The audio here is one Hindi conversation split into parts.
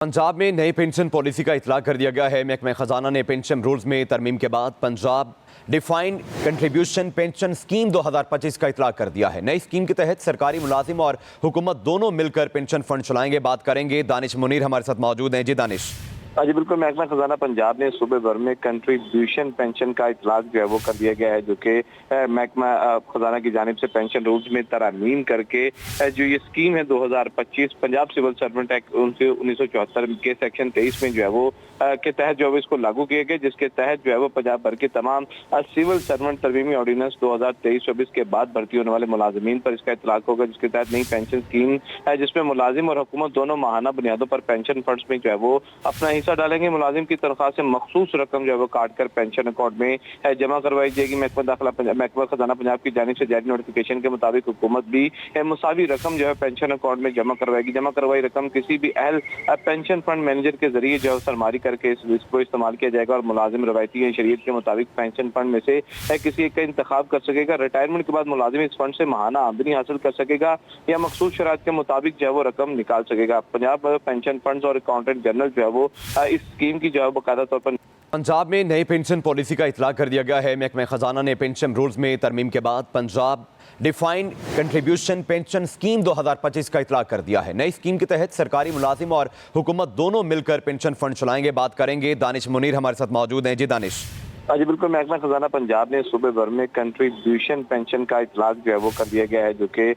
पंजाब में नई पेंशन पॉलिसी का इतलाक कर दिया गया है। महकमा खजाना ने पेंशन रूल्स में तरमीम के बाद Punjab defined contribution pension scheme 2025 का इतलाक कर दिया है। नई स्कीम के तहत सरकारी मुलाजिम और हुकूमत दोनों मिलकर पेंशन फंड चलाएंगे। बात करेंगे दानिश मुनीर हमारे साथ मौजूद हैं। जी दानिश। जी बिल्कुल, महकमा खजाना पंजाब ने सूबे भर में कंट्रीब्यूशन पेंशन का इतलाक जो है वो कर दिया गया है, जो कि महकमा खजाना की जानिब से पेंशन रूल्स में तरमीम करके जो ये स्कीम है 2025 पंजाब सिविल सर्वेंट एक्ट 1974 के सेक्शन 23 में जो है वो के तहत जो है इसको लागू किए गए, जिसके तहत जो है वो पंजाब भर के तमाम सिविल सर्वेंट तरमीमी ऑर्डिनेंस 2023-24 के बाद भर्ती होने वाले मुलाजिमीन पर इसका इतलाक होगा, जिसके तहत नई पेंशन स्कीम है जिसमें मुलाजिम और हुकूमत दोनों माहाना बुनियादों पर पेंशन फंड्स में जो है वो अपना हिस्सा डालेंगे। मुलाजिम की तनख्वाह से मखसूस रकम जो है वो काट कर पेंशन अकाउंट में जमा करवाई जाएगी। महकमा खजाना पंजाब की जानिब से जारी नोटिफिकेशन के मुताबिक हुकूमत भी मुसावी रकम जो है पेंशन अकाउंट में जमा करवाएगी। जमा करवाई रकम किसी भी अहल पेंशन फंड मैनेजर के जरिए जो है सरमारी करके इसको इस्तेमाल किया जाएगा और मुलाजिम रवायती शरीयत के मुताबिक पेंशन फंड में से किसी एक का इंतखाब कर सकेगा। रिटायरमेंट के बाद मुलाजिम इस फंड से माहाना आमदनी हासिल कर सकेगा या मखसूस शरात के मुताबिक जो है वो रकम निकाल सकेगा। पंजाब पेंशन फंड और अकाउंटेंट जनरल जो है वो इस स्कीम की जो है बकायदा तौर पर पंजाब में नई पेंशन पॉलिसी का इतलाक कर दिया गया है। महकमा खजाना ने पेंशन रूल्स में तरमीम के बाद Punjab defined contribution pension scheme 2025 का इतलाक कर दिया है। नई स्कीम के तहत सरकारी मुलाजिम और हुकूमत दोनों मिलकर पेंशन फंड चलाएंगे। बात करेंगे दानिश मुनीर हमारे साथ मौजूद हैं। जी दानिश। जी बिल्कुल, महकमा खजाना पंजाब ने सूबे भर में कंट्रीब्यूशन पेंशन का इतलाक जो है वो कर दिया गया है, जो कि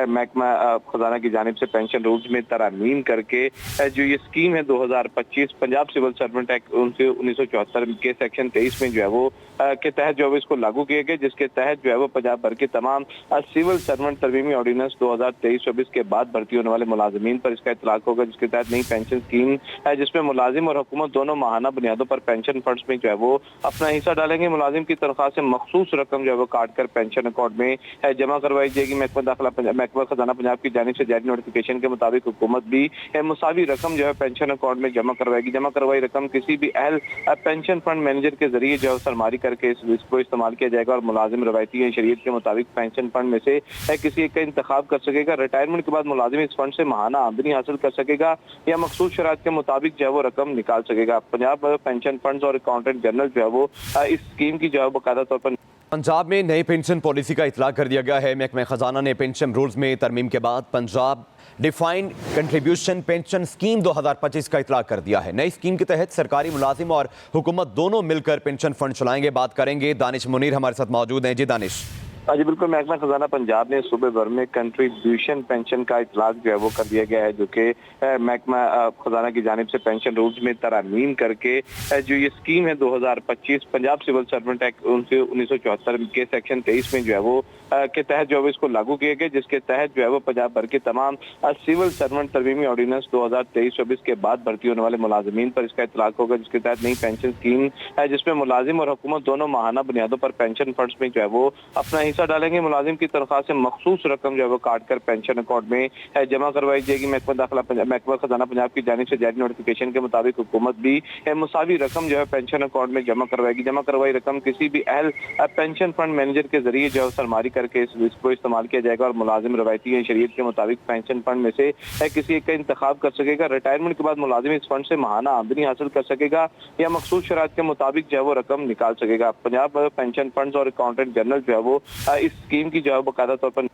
महकमा खजाना की जानिब से पेंशन रूल्स में तरमीम करके जो ये स्कीम है 2025 पंजाब सिविल सर्वेंट एक्ट 1974 के सेक्शन 23 में जो है वो के तहत जो है इसको लागू किए गए, जिसके तहत जो है वो पंजाब भर के तमाम सिविल सर्वेंट तरमीमी ऑर्डिनेंस 2023-24 के बाद भर्ती होने वाले मुलाजिमीन पर इसका इतलाक होगा, जिसके तहत नई पेंशन स्कीम है जिसमें मुलाजिम और हुकूमत दोनों माहाना बुनियादों पर पेंशन फंड्स में जो है वो अपना हिस्सा डालेंगे। मुलाजिम की तनख्वाह से मखसूस रकम जो है वो काट कर पेंशन अकाउंट में जमा करवाई जाएगी। महकमा खजाना पंजाब की जानिब से जारी नोटिफिकेशन के मुताबिक हुकूमत भी मुसावी रकम जो है पेंशन अकाउंट में जमा करवाएगी। जमा करवाई रकम किसी भी अहल पेंशन फंड मैनेजर के जरिए जो है सरमारी करके इसको इस्तेमाल किया जाएगा और मुलाजिम रवायती शरीयत के मुताबिक पेंशन फंड में से किसी एक का इंतखाब कर सकेगा। रिटायरमेंट के बाद मुलाजिम इस फंड से माहाना आमदनी हासिल कर सकेगा या मखसूस शरात के मुताबिक जो है वो रकम निकाल सकेगा। पंजाब पेंशन फंड और अकाउंटेंट जनरल जो है वो इस स्कीम की जो है बकायदा तौर पर पंजाब में नई पेंशन पॉलिसी का इतलाक कर दिया गया है। महकमा खजाना ने पेंशन रूल्स में तरमीम के बाद Punjab defined contribution pension scheme 2025 का इतलाक कर दिया है। नई स्कीम के तहत सरकारी मुलाजिम और हुकूमत दोनों मिलकर पेंशन फंड चलाएंगे। बात करेंगे दानिश मुनीर हमारे साथ मौजूद हैं। जी दानिश। जी बिल्कुल, महकमा खजाना पंजाब ने सूबे भर में कंट्रीब्यूशन पेंशन का इतलाक जो है वो कर दिया गया है, जो कि महकमा खजाना की जानिब से पेंशन रूल्स में तरमीम करके जो ये स्कीम है 2025 पंजाब सिविल सर्वेंट एक्ट 1974 के सेक्शन 23 में जो है वो के तहत जो है इसको लागू किए गए, जिसके तहत जो है वो पंजाब भर के तमाम सिविल सर्वेंट तरमीमी ऑर्डिनेंस 2023-24 के बाद भर्ती होने वाले मुलाजिमीन पर इसका इतलाक होगा, जिसके तहत नई पेंशन स्कीम है जिसमें मुलाजिम और हुकूमत दोनों माहाना बुनियादों पर पेंशन फंड्स में जो है वो अपना हिस्सा डालेंगे। मुलाजिम की तनख्वाह से मखसूस रकम जो है वो काट कर पेंशन अकाउंट में जमा करवाई जाएगी। महकमा खजाना पंजाब की जानिब से जारी नोटिफिकेशन के मुताबिक हुकूमत भी मुसावी रकम जो है पेंशन अकाउंट में जमा करवाएगी। जमा करवाई रकम किसी भी अहल पेंशन फंड मैनेजर के जरिए जो है सरमारी करके इसको इस्तेमाल किया जाएगा और मुलाजिम रवायती शरीयत के मुताबिक पेंशन फंड में से किसी एक का इंतखाब कर सकेगा। रिटायरमेंट के बाद मुलाजिम इस फंड से माहाना आमदनी हासिल कर सकेगा या मखसूस शरात के मुताबिक जो है वो रकम निकाल सकेगा। पंजाब पेंशन फंड और अकाउंटेंट जनरल जो है वो इस स्कीम की जो है बकायदा तौर पर